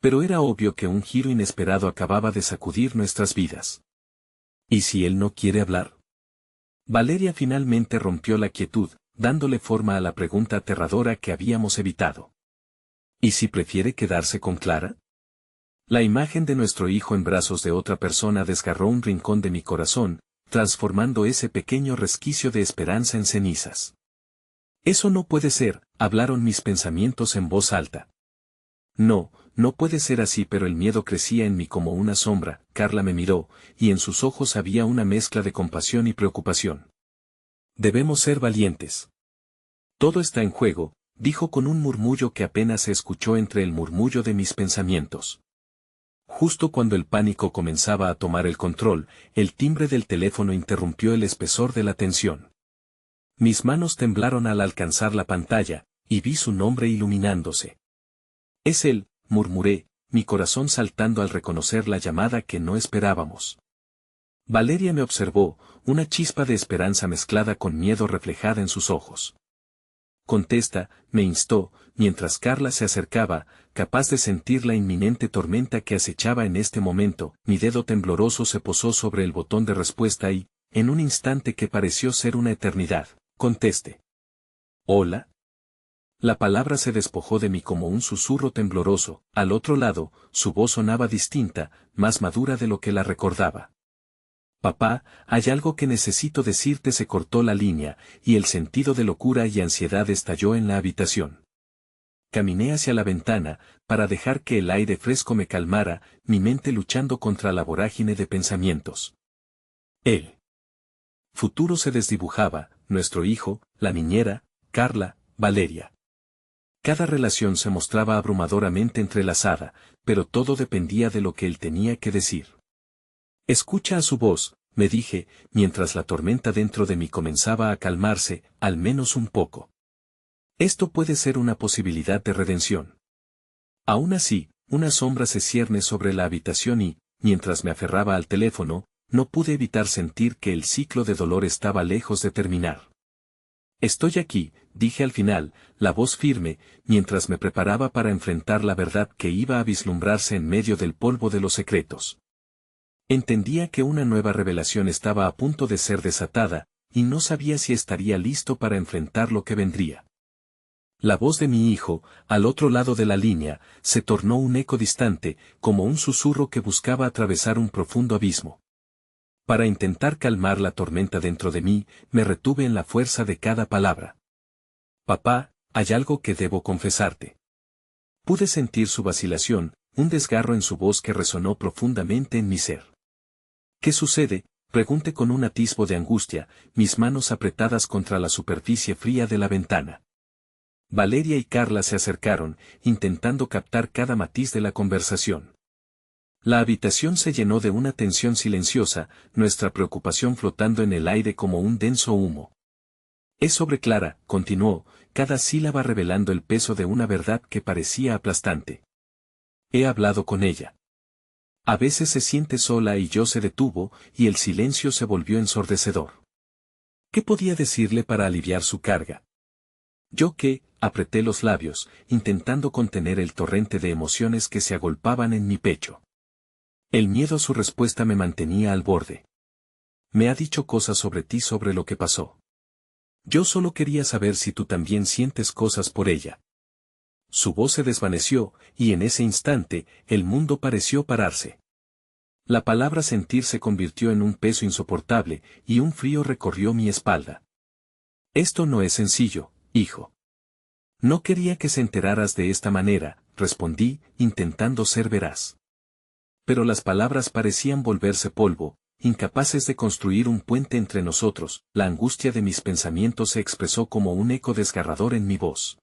Pero era obvio que un giro inesperado acababa de sacudir nuestras vidas. ¿Y si él no quiere hablar? Valeria finalmente rompió la quietud, dándole forma a la pregunta aterradora que habíamos evitado. ¿Y si prefiere quedarse con Clara? La imagen de nuestro hijo en brazos de otra persona desgarró un rincón de mi corazón, transformando ese pequeño resquicio de esperanza en cenizas. Eso no puede ser, hablaron mis pensamientos en voz alta. No, no puede ser así, pero el miedo crecía en mí como una sombra. Carla me miró, y en sus ojos había una mezcla de compasión y preocupación. Debemos ser valientes. Todo está en juego, dijo con un murmullo que apenas se escuchó entre el murmullo de mis pensamientos. Justo cuando el pánico comenzaba a tomar el control, el timbre del teléfono interrumpió el espesor de la tensión. Mis manos temblaron al alcanzar la pantalla, y vi su nombre iluminándose. Es él, murmuré, mi corazón saltando al reconocer la llamada que no esperábamos. Valeria me observó, una chispa de esperanza mezclada con miedo reflejada en sus ojos. Contesta, me instó, mientras Carla se acercaba, capaz de sentir la inminente tormenta que acechaba en este momento. Mi dedo tembloroso se posó sobre el botón de respuesta y, en un instante que pareció ser una eternidad, contesté. ¿Hola? La palabra se despojó de mí como un susurro tembloroso. Al otro lado, su voz sonaba distinta, más madura de lo que la recordaba. Papá, hay algo que necesito decirte. Se cortó la línea, y el sentido de locura y ansiedad estalló en la habitación. Caminé hacia la ventana, para dejar que el aire fresco me calmara, mi mente luchando contra la vorágine de pensamientos. El futuro se desdibujaba, nuestro hijo, la niñera, Carla, Valeria. Cada relación se mostraba abrumadoramente entrelazada, pero todo dependía de lo que él tenía que decir. Escucha a su voz, me dije, mientras la tormenta dentro de mí comenzaba a calmarse, al menos un poco. Esto puede ser una posibilidad de redención. Aún así, una sombra se cierne sobre la habitación y, mientras me aferraba al teléfono, no pude evitar sentir que el ciclo de dolor estaba lejos de terminar. Estoy aquí, dije al final, la voz firme, mientras me preparaba para enfrentar la verdad que iba a vislumbrarse en medio del polvo de los secretos. Entendía que una nueva revelación estaba a punto de ser desatada, y no sabía si estaría listo para enfrentar lo que vendría. La voz de mi hijo, al otro lado de la línea, se tornó un eco distante, como un susurro que buscaba atravesar un profundo abismo. Para intentar calmar la tormenta dentro de mí, me retuve en la fuerza de cada palabra. Papá, hay algo que debo confesarte. Pude sentir su vacilación, un desgarro en su voz que resonó profundamente en mi ser. ¿Qué sucede?, pregunté con un atisbo de angustia, mis manos apretadas contra la superficie fría de la ventana. Valeria y Carla se acercaron, intentando captar cada matiz de la conversación. La habitación se llenó de una tensión silenciosa, nuestra preocupación flotando en el aire como un denso humo. Es sobre Clara, continuó, cada sílaba revelando el peso de una verdad que parecía aplastante. He hablado con ella. A veces se siente sola y yo se detuvo, y el silencio se volvió ensordecedor. ¿Qué podía decirle para aliviar su carga? Yo que, apreté los labios, intentando contener el torrente de emociones que se agolpaban en mi pecho. El miedo a su respuesta me mantenía al borde. Me ha dicho cosas sobre ti, sobre lo que pasó. Yo solo quería saber si tú también sientes cosas por ella. Su voz se desvaneció, y en ese instante, el mundo pareció pararse. La palabra sentir se convirtió en un peso insoportable, y un frío recorrió mi espalda. Esto no es sencillo, hijo. No quería que se enteraras de esta manera, respondí, intentando ser veraz. Pero las palabras parecían volverse polvo, incapaces de construir un puente entre nosotros. La angustia de mis pensamientos se expresó como un eco desgarrador en mi voz.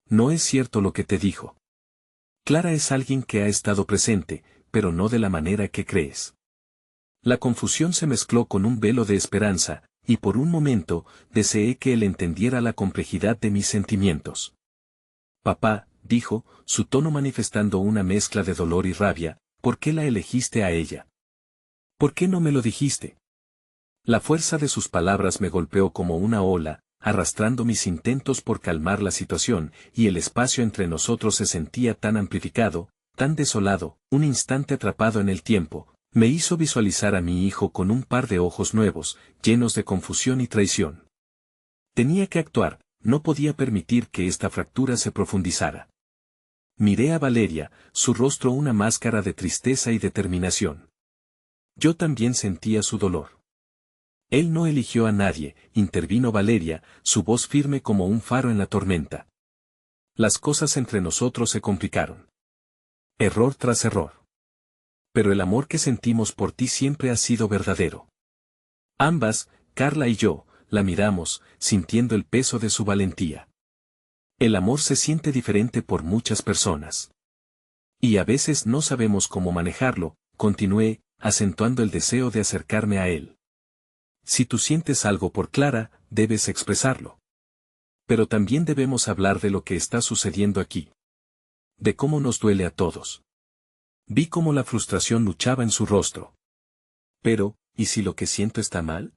No es cierto lo que te dijo. Clara es alguien que ha estado presente, pero no de la manera que crees. La confusión se mezcló con un velo de esperanza, y por un momento, deseé que él entendiera la complejidad de mis sentimientos. Papá, dijo, su tono manifestando una mezcla de dolor y rabia, ¿por qué la elegiste a ella? ¿Por qué no me lo dijiste? La fuerza de sus palabras me golpeó como una ola, arrastrando mis intentos por calmar la situación, y el espacio entre nosotros se sentía tan amplificado, tan desolado, un instante atrapado en el tiempo, me hizo visualizar a mi hijo con un par de ojos nuevos, llenos de confusión y traición. Tenía que actuar, no podía permitir que esta fractura se profundizara. Miré a Valeria, su rostro una máscara de tristeza y determinación. Yo también sentía su dolor. Él no eligió a nadie, intervino Valeria, su voz firme como un faro en la tormenta. Las cosas entre nosotros se complicaron. Error tras error. Pero el amor que sentimos por ti siempre ha sido verdadero. Ambas, Carla y yo, la miramos, sintiendo el peso de su valentía. El amor se siente diferente por muchas personas. Y a veces no sabemos cómo manejarlo, continué, acentuando el deseo de acercarme a él. Si tú sientes algo por Clara, debes expresarlo. Pero también debemos hablar de lo que está sucediendo aquí. De cómo nos duele a todos. Vi cómo la frustración luchaba en su rostro. Pero, ¿y si lo que siento está mal?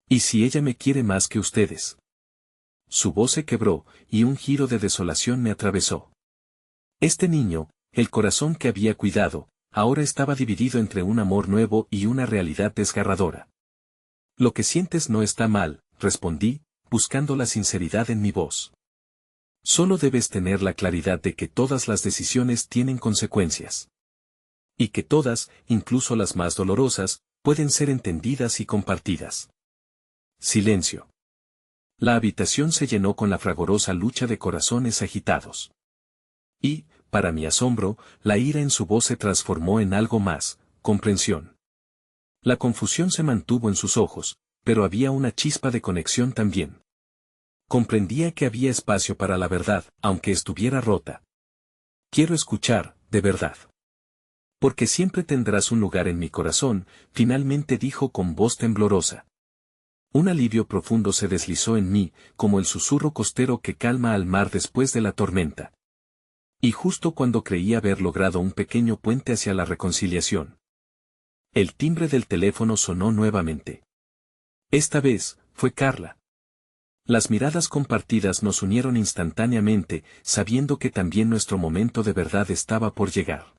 ¿Y si ella me quiere más que ustedes? Su voz se quebró, y un giro de desolación me atravesó. Este niño, el corazón que había cuidado, ahora estaba dividido entre un amor nuevo y una realidad desgarradora. Lo que sientes no está mal, respondí, buscando la sinceridad en mi voz. Solo debes tener la claridad de que todas las decisiones tienen consecuencias. Y que todas, incluso las más dolorosas, pueden ser entendidas y compartidas. Silencio. La habitación se llenó con la fragorosa lucha de corazones agitados. Y, para mi asombro, la ira en su voz se transformó en algo más, comprensión. La confusión se mantuvo en sus ojos, pero había una chispa de conexión también. Comprendía que había espacio para la verdad, aunque estuviera rota. Quiero escuchar, de verdad. Porque siempre tendrás un lugar en mi corazón, finalmente dijo con voz temblorosa. Un alivio profundo se deslizó en mí, como el susurro costero que calma al mar después de la tormenta. Y justo cuando creí haber logrado un pequeño puente hacia la reconciliación. El timbre del teléfono sonó nuevamente. Esta vez, fue Carla. Las miradas compartidas nos unieron instantáneamente, sabiendo que también nuestro momento de verdad estaba por llegar.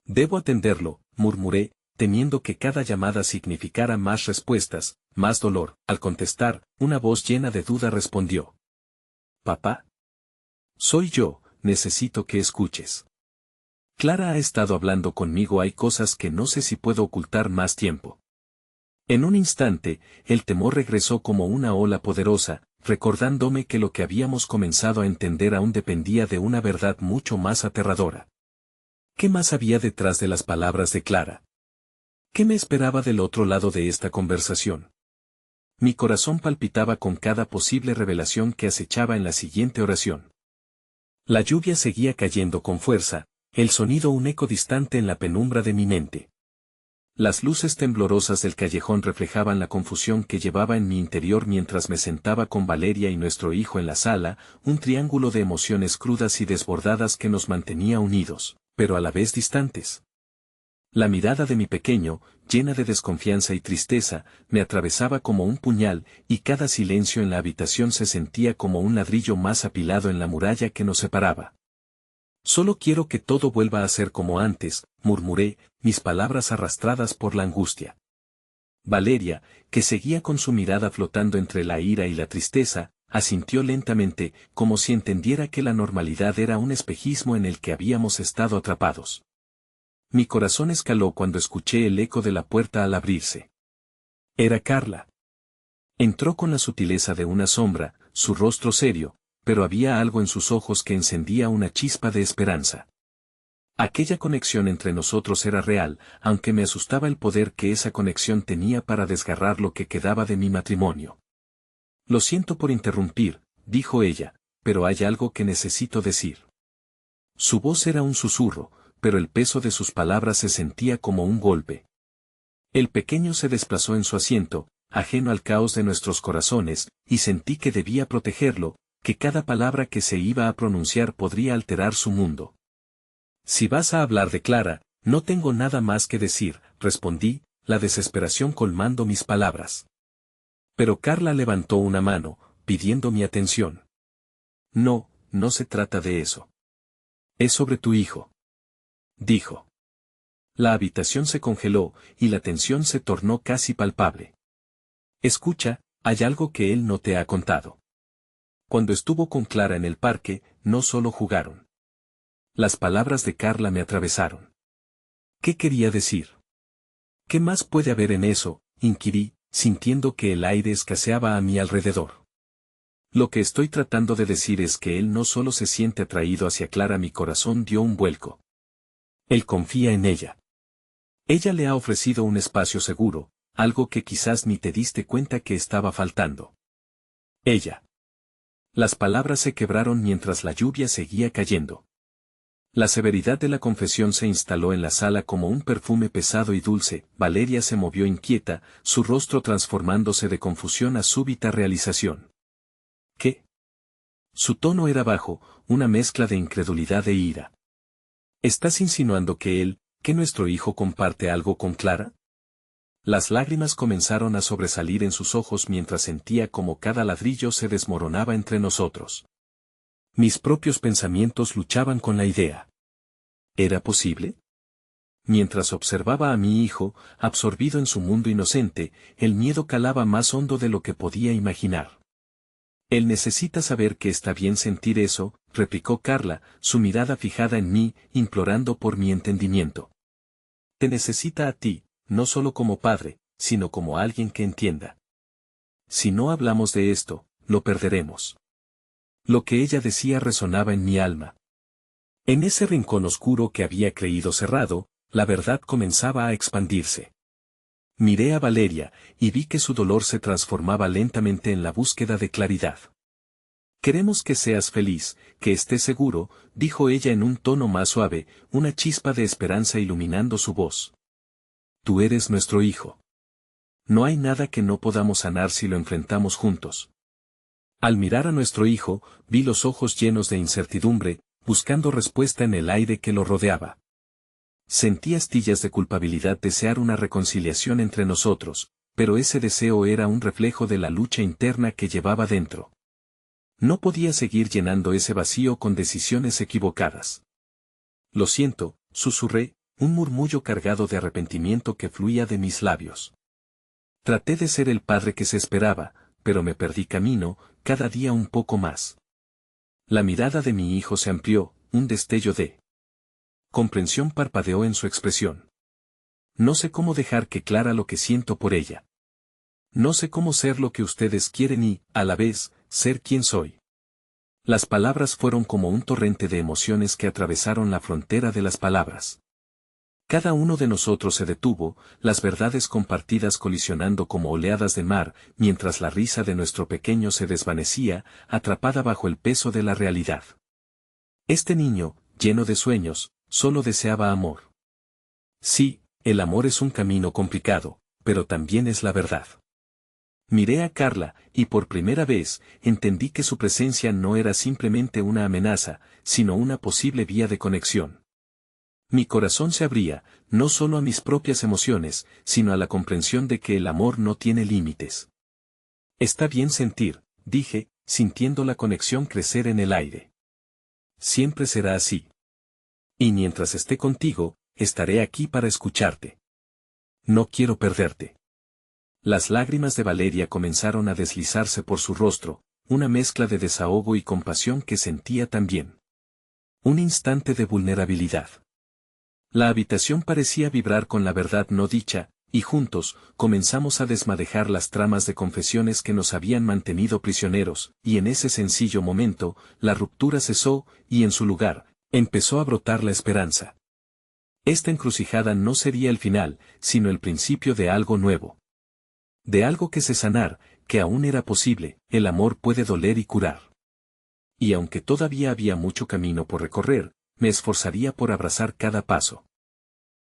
Debo atenderlo, murmuré, temiendo que cada llamada significara más respuestas, más dolor. Al contestar, una voz llena de duda respondió. ¿Papá? Soy yo, necesito que escuches. Clara ha estado hablando conmigo, hay cosas que no sé si puedo ocultar más tiempo. En un instante, el temor regresó como una ola poderosa, recordándome que lo que habíamos comenzado a entender aún dependía de una verdad mucho más aterradora. ¿Qué más había detrás de las palabras de Clara? ¿Qué me esperaba del otro lado de esta conversación? Mi corazón palpitaba con cada posible revelación que acechaba en la siguiente oración. La lluvia seguía cayendo con fuerza, el sonido un eco distante en la penumbra de mi mente. Las luces temblorosas del callejón reflejaban la confusión que llevaba en mi interior mientras me sentaba con Valeria y nuestro hijo en la sala, un triángulo de emociones crudas y desbordadas que nos mantenía unidos, pero a la vez distantes. La mirada de mi pequeño, llena de desconfianza y tristeza, me atravesaba como un puñal, y cada silencio en la habitación se sentía como un ladrillo más apilado en la muralla que nos separaba. Solo quiero que todo vuelva a ser como antes, murmuré, mis palabras arrastradas por la angustia. Valeria, que seguía con su mirada flotando entre la ira y la tristeza, asintió lentamente, como si entendiera que la normalidad era un espejismo en el que habíamos estado atrapados. Mi corazón escaló cuando escuché el eco de la puerta al abrirse. Era Carla. Entró con la sutileza de una sombra, su rostro serio, pero había algo en sus ojos que encendía una chispa de esperanza. Aquella conexión entre nosotros era real, aunque me asustaba el poder que esa conexión tenía para desgarrar lo que quedaba de mi matrimonio. Lo siento por interrumpir, dijo ella, pero hay algo que necesito decir. Su voz era un susurro, pero el peso de sus palabras se sentía como un golpe. El pequeño se desplazó en su asiento, ajeno al caos de nuestros corazones, y sentí que debía protegerlo, que cada palabra que se iba a pronunciar podría alterar su mundo. Si vas a hablar de Clara, no tengo nada más que decir, respondí, la desesperación colmando mis palabras. Pero Carla levantó una mano, pidiendo mi atención. No, no se trata de eso. Es sobre tu hijo. Dijo. La habitación se congeló, y la tensión se tornó casi palpable. Escucha, hay algo que él no te ha contado. Cuando estuvo con Clara en el parque, no solo jugaron. Las palabras de Carla me atravesaron. ¿Qué quería decir? ¿Qué más puede haber en eso?, inquirí, sintiendo que el aire escaseaba a mi alrededor. Lo que estoy tratando de decir es que él no solo se siente atraído hacia Clara, mi corazón dio un vuelco. Él confía en ella. Ella le ha ofrecido un espacio seguro, algo que quizás ni te diste cuenta que estaba faltando. Ella. Las palabras se quebraron mientras la lluvia seguía cayendo. La severidad de la confesión se instaló en la sala como un perfume pesado y dulce. Valeria se movió inquieta, su rostro transformándose de confusión a súbita realización. ¿Qué? Su tono era bajo, una mezcla de incredulidad e ira. ¿Estás insinuando que nuestro hijo comparte algo con Clara? Las lágrimas comenzaron a sobresalir en sus ojos mientras sentía como cada ladrillo se desmoronaba entre nosotros. Mis propios pensamientos luchaban con la idea. ¿Era posible? Mientras observaba a mi hijo, absorbido en su mundo inocente, el miedo calaba más hondo de lo que podía imaginar. Él necesita saber que está bien sentir eso, replicó Carla, su mirada fijada en mí, implorando por mi entendimiento. Te necesita a ti, no solo como padre, sino como alguien que entienda. Si no hablamos de esto, lo perderemos. Lo que ella decía resonaba en mi alma. En ese rincón oscuro que había creído cerrado, la verdad comenzaba a expandirse. Miré a Valeria, y vi que su dolor se transformaba lentamente en la búsqueda de claridad. Queremos que seas feliz, que estés seguro, dijo ella en un tono más suave, una chispa de esperanza iluminando su voz. Tú eres nuestro hijo. No hay nada que no podamos sanar si lo enfrentamos juntos. Al mirar a nuestro hijo, vi los ojos llenos de incertidumbre, buscando respuesta en el aire que lo rodeaba. Sentí astillas de culpabilidad desear una reconciliación entre nosotros, pero ese deseo era un reflejo de la lucha interna que llevaba dentro. No podía seguir llenando ese vacío con decisiones equivocadas. Lo siento, susurré, un murmullo cargado de arrepentimiento que fluía de mis labios. Traté de ser el padre que se esperaba, pero me perdí camino, cada día un poco más. La mirada de mi hijo se amplió, un destello de comprensión parpadeó en su expresión. No sé cómo dejar que Clara lo que siento por ella. No sé cómo ser lo que ustedes quieren y, a la vez, ser quien soy. Las palabras fueron como un torrente de emociones que atravesaron la frontera de las palabras. Cada uno de nosotros se detuvo, las verdades compartidas colisionando como oleadas de mar, mientras la risa de nuestro pequeño se desvanecía, atrapada bajo el peso de la realidad. Este niño, lleno de sueños, solo deseaba amor. Sí, el amor es un camino complicado, pero también es la verdad. Miré a Carla, y por primera vez, entendí que su presencia no era simplemente una amenaza, sino una posible vía de conexión. Mi corazón se abría, no solo a mis propias emociones, sino a la comprensión de que el amor no tiene límites. Está bien sentir, dije, sintiendo la conexión crecer en el aire. Siempre será así. Y mientras esté contigo, estaré aquí para escucharte. No quiero perderte. Las lágrimas de Valeria comenzaron a deslizarse por su rostro, una mezcla de desahogo y compasión que sentía también. Un instante de vulnerabilidad. La habitación parecía vibrar con la verdad no dicha, y juntos, comenzamos a desmadejar las tramas de confesiones que nos habían mantenido prisioneros, y en ese sencillo momento, la ruptura cesó, y en su lugar, empezó a brotar la esperanza. Esta encrucijada no sería el final, sino el principio de algo nuevo. De algo que se sanar, que aún era posible, el amor puede doler y curar. Y aunque todavía había mucho camino por recorrer, me esforzaría por abrazar cada paso.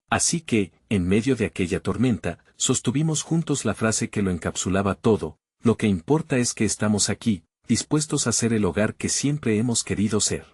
Así que, en medio de aquella tormenta, sostuvimos juntos la frase que lo encapsulaba todo: lo que importa es que estamos aquí, dispuestos a ser el hogar que siempre hemos querido ser.